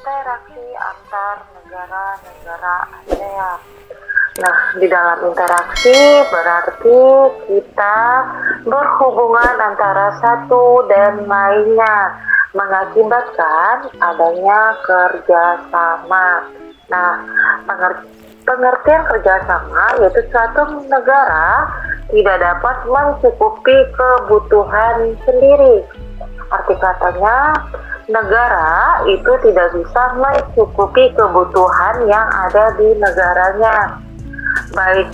interaksi antar negara-negara ASEAN. Nah, di dalam interaksi berarti kita berhubungan antara satu dan lainnya, mengakibatkan adanya kerjasama. Nah, pengertian kerjasama yaitu suatu negara tidak dapat mencukupi kebutuhan sendiri. Arti katanya, negara itu tidak bisa mencukupi kebutuhan yang ada di negaranya, baik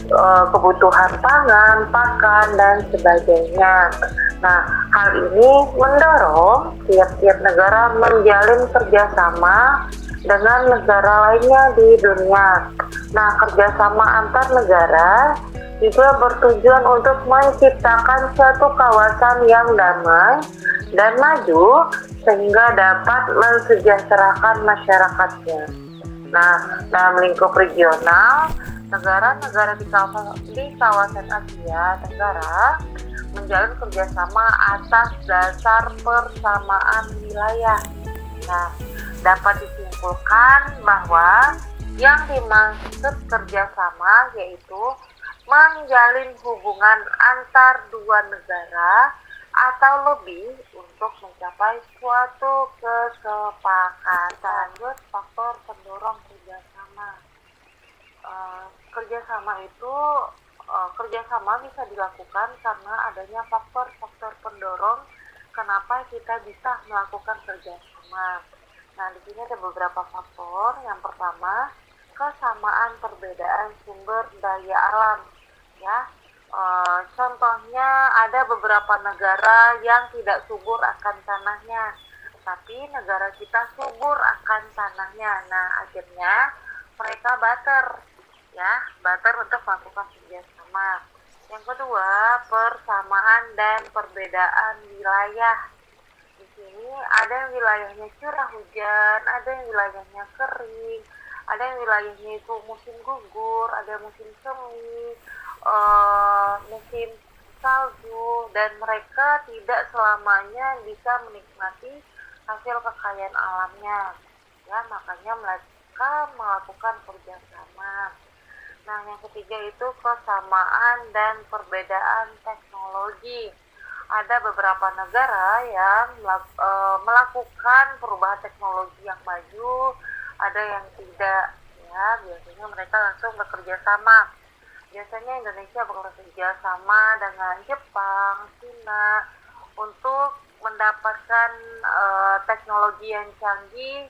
kebutuhan pangan, pakan, dan sebagainya. Nah, hal ini mendorong tiap-tiap negara menjalin kerjasama dengan negara lainnya di dunia. Nah, kerjasama antar negara juga bertujuan untuk menciptakan suatu kawasan yang damai dan maju sehingga dapat mensejahterakan masyarakatnya. Nah, dalam lingkup regional, negara-negara di kawasan Asia Tenggara menjalin kerjasama atas dasar persamaan wilayah. Nah, dapat disimpulkan bahwa yang dimaksud kerjasama yaitu menjalin hubungan antar dua negara atau lebih untuk mencapai suatu kesepakatan. Lanjut, faktor pendorong kerjasama. Kerjasama bisa dilakukan karena adanya faktor-faktor pendorong kenapa kita bisa melakukan kerjasama. Nah, di sini ada beberapa faktor. Yang pertama, kesamaan perbedaan sumber daya alam. Ya, contohnya ada beberapa negara yang tidak subur akan tanahnya, tapi negara kita subur akan tanahnya. Nah, akhirnya mereka barter untuk melakukan kerjasama. Yang kedua, persamaan dan perbedaan wilayah. Di sini ada yang wilayahnya curah hujan, ada yang wilayahnya kering, ada yang wilayahnya itu musim gugur, ada musim semi, musim salju, dan mereka tidak selamanya bisa menikmati hasil kekayaan alamnya. Ya, makanya mereka melakukan kerjasama. Nah, yang ketiga itu kesamaan dan perbedaan teknologi. Ada beberapa negara yang melakukan perubahan teknologi yang maju, ada yang tidak. Ya, biasanya mereka langsung bekerja sama. Biasanya Indonesia bekerja sama dengan Jepang, Cina untuk mendapatkan teknologi yang canggih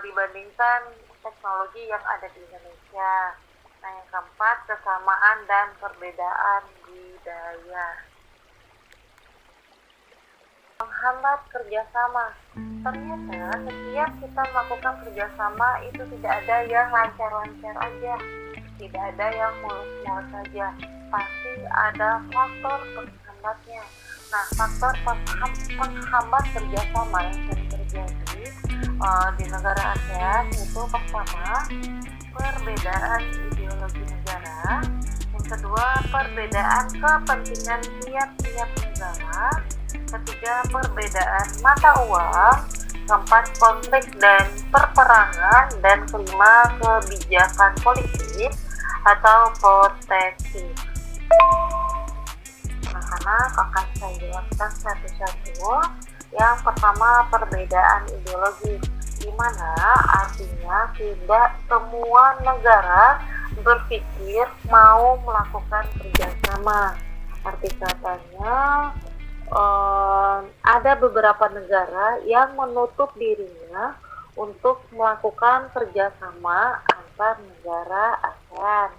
dibandingkan teknologi yang ada di Indonesia. Nah, yang keempat, kesamaan dan perbedaan budaya. Menghambat kerjasama. Ternyata setiap kita melakukan kerjasama itu tidak ada yang lancar-lancar aja, tidak ada yang mulus-mulus saja, pasti ada faktor penghambatnya. Nah, faktor penghambat kerjasama yang sering terjadi di negara ASEAN itu pertama, perbedaan ideologi negara. Yang kedua, perbedaan kepentingan tiap-tiap negara. Ketiga, perbedaan mata uang. Keempat, konflik dan perperangan. Dan kelima, kebijakan politik atau proteksi. Nah, karena akan saya jelaskan satu-satu. Yang pertama, perbedaan ideologi, di mana artinya tidak semua negara berpikir mau melakukan kerjasama. Arti katanya ada beberapa negara yang menutup dirinya untuk melakukan kerjasama antar negara ASEAN.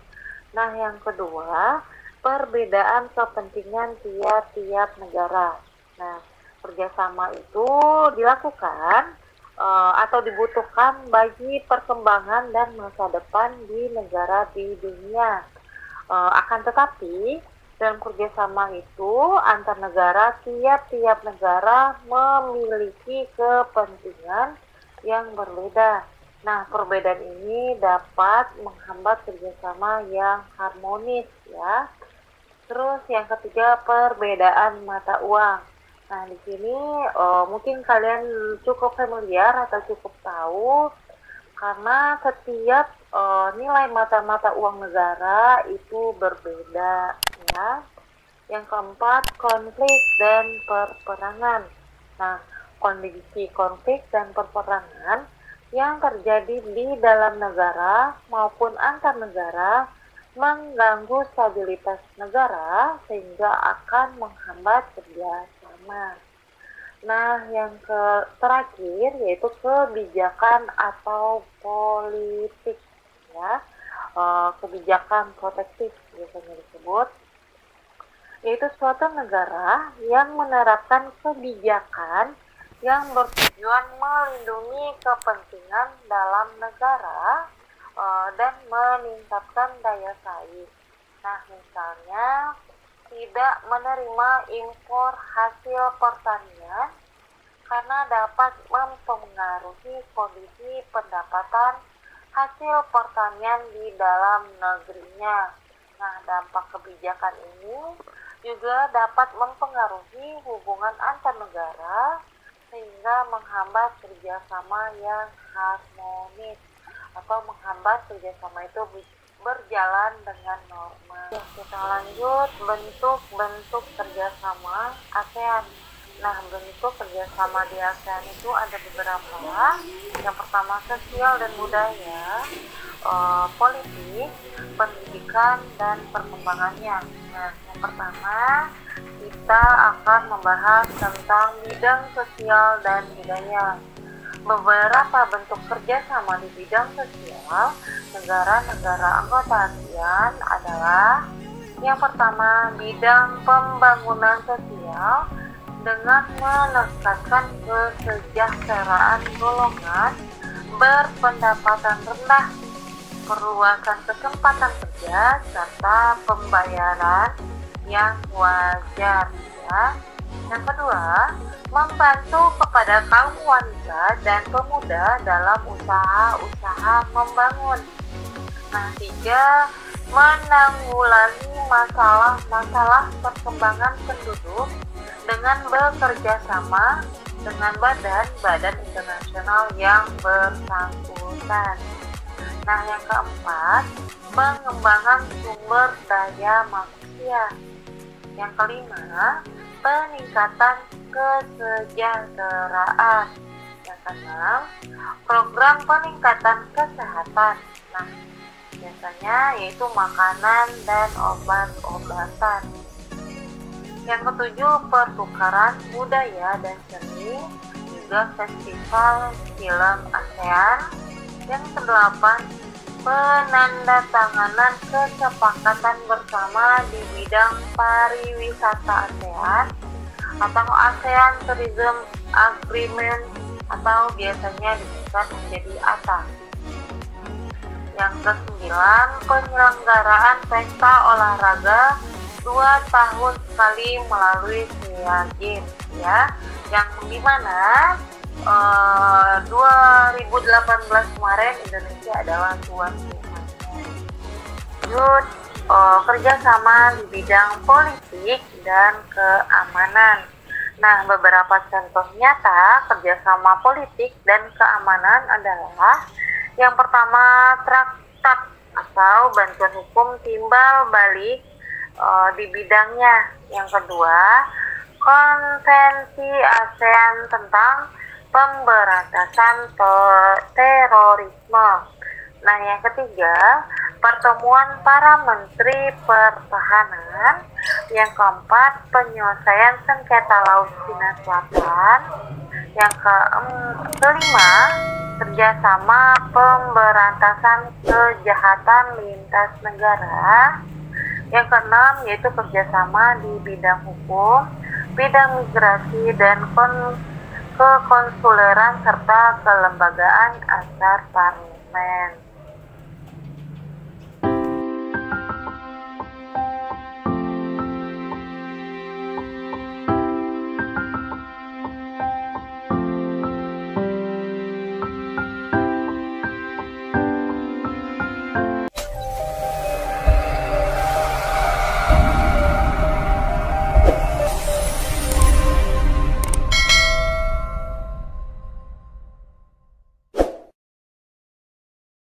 Nah, yang kedua, perbedaan kepentingan tiap-tiap negara. Nah, kerjasama itu dilakukan atau dibutuhkan bagi perkembangan dan masa depan di negara di dunia. Akan tetapi, dalam kerjasama itu antar negara, tiap-tiap negara memiliki kepentingan yang berbeda. Nah, perbedaan ini dapat menghambat kerjasama yang harmonis, ya. Terus yang ketiga, perbedaan mata uang. Nah, di sini mungkin kalian cukup familiar atau cukup tahu karena setiap nilai mata-mata uang negara itu berbeda, ya. Yang keempat, konflik dan perperangan. Nah, kondisi konflik dan perperangan yang terjadi di dalam negara maupun antar negara mengganggu stabilitas negara sehingga akan menghambat kerjasama. Nah, yang terakhir yaitu kebijakan atau politik, ya. Kebijakan protektif biasanya disebut, yaitu suatu negara yang menerapkan kebijakan yang bertujuan melindungi kepentingan dalam negara dan meningkatkan daya saing. Nah, misalnya tidak menerima impor hasil pertanian karena dapat mempengaruhi kondisi pendapatan hasil pertanian di dalam negerinya. Nah, dampak kebijakan ini juga dapat mempengaruhi hubungan antar negara sehingga menghambat kerjasama yang harmonis atau menghambat kerjasama itu berjalan dengan normal. Ya, kita lanjut bentuk-bentuk kerjasama ASEAN. Nah, bentuk kerjasama di ASEAN itu ada beberapa. Yang pertama, sosial dan budaya, politik, pendidikan, dan perkembangannya. Nah, yang pertama kita akan membahas tentang bidang sosial dan budaya. Beberapa bentuk kerjasama di bidang sosial negara-negara anggota ASEAN adalah yang pertama, bidang pembangunan sosial dengan menekankan kesejahteraan golongan berpendapatan rendah, perluasan kesempatan kerja, serta pembayaran yang wajar, ya. Yang kedua, membantu kepada kaum wanita dan pemuda dalam usaha-usaha membangun. Nah, tiga, menanggulangi masalah-masalah perkembangan penduduk dengan bekerja sama dengan badan-badan internasional yang bersangkutan. Nah, yang keempat, pengembangan sumber daya manusia. Yang kelima, peningkatan kesejahteraan. Yang keenam, program peningkatan kesehatan. Nah, biasanya yaitu makanan dan obat-obatan. Yang ketujuh, pertukaran budaya dan seni, juga festival film ASEAN. Yang kedelapan, penandatanganan kesepakatan bersama di bidang pariwisata ASEAN atau ASEAN Tourism Agreement atau biasanya disingkat menjadi ATA. Yang kesembilan, penyelenggaraan pesta olahraga 2 tahun sekali melalui SEA Games, ya, yang dimana 2018 kemarin Indonesia adalah tuan rumahnya. Lanjut, kerjasama di bidang politik dan keamanan. Nah, beberapa contoh nyata kerjasama politik dan keamanan adalah yang pertama, traktat atau bantuan hukum timbal balik di bidangnya. Yang kedua, konvensi ASEAN tentang pemberantasan terorisme. Nah, yang ketiga, pertemuan para menteri pertahanan. Yang keempat, penyelesaian sengketa Laut Cina Selatan. Yang kelima, kerjasama pemberantasan kejahatan lintas negara. Yang keenam, yaitu kerjasama di bidang hukum, bidang migrasi, dan kekonsuleran serta kelembagaan antar parlemen.